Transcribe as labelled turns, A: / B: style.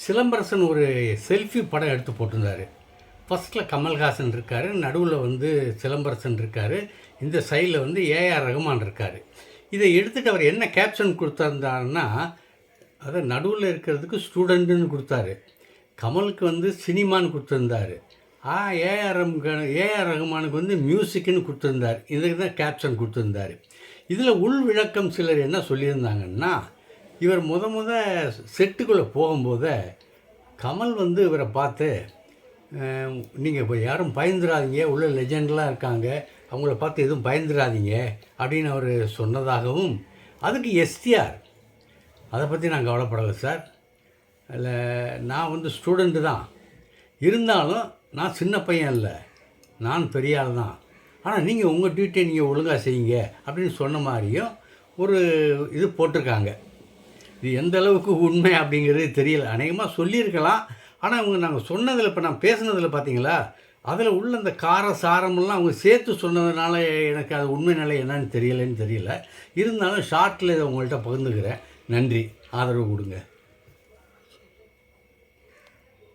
A: சிலம்பரசன் ஒரு செல்ஃபி படம் எடுத்து போட்டிருந்தார். ஃபஸ்ட்டில் கமல்ஹாசன் இருக்கார், நடுவில் வந்து சிலம்பரசன் இருக்கார், இந்த சைடில் வந்து ஏஆர் ரகுமான் இருக்கார். இதை எடுத்துகிட்டு அவர் என்ன கேப்ஷன் கொடுத்துருந்தாருன்னா, அதை நடுவில் இருக்கிறதுக்கு ஸ்டூடெண்ட்டுன்னு கொடுத்தாரு, கமலுக்கு வந்து சினிமான்னு கொடுத்துருந்தார், ஏஆர் ரகுமானுக்கு வந்து மியூசிக்குன்னு கொடுத்துருந்தார். இதுக்கு தான் கேப்ஷன் கொடுத்துருந்தார். இதில் உள் விளக்கம் சிலர் என்ன சொல்லியிருந்தாங்கன்னா, இவர் முத செட்டுக்குள்ளே போகும்போது கமல் வந்து இவரை பார்த்து, நீங்கள் இப்போ யாரும் பயந்துடாதீங்க, உள்ள லெஜெண்ட்லாம் இருக்காங்க, அவங்கள பார்த்து எதுவும் பயந்துடாதீங்க அப்படின்னு அவர் சொன்னதாகவும், அதுக்கு எஸ்டிஆர் அதை பற்றி நான் கவலைப்படலை சார், அதில் நான் வந்து ஸ்டூடெண்ட்டு தான், இருந்தாலும் நான் சின்ன பையன் இல்லை, நான் பெரிய ஆள் தான், ஆனால் நீங்கள் உங்கள் டியூட்டியை நீங்கள் ஒழுங்காக செய்யுங்க அப்படின்னு சொன்ன மாதிரியும் ஒரு இது போட்டிருக்காங்க. இது எந்த அளவுக்கு உண்மை அப்படிங்கிறது தெரியல. அநேகமாக சொல்லியிருக்கலாம். ஆனால் அவங்க நாங்கள் சொன்னதில், இப்போ நான் பேசுனதில் பார்த்தீங்களா, அதில் உள்ள அந்த கார சாரமெல்லாம் அவங்க சேர்த்து சொன்னதுனால எனக்கு அது உண்மை நிலை என்னன்னு தெரியலைன்னு தெரியல. இருந்தாலும் ஷார்ட்டில் இதை உங்கள்கிட்ட பகிர்ந்துக்கிறேன். நன்றி, ஆதரவு கொடுங்க.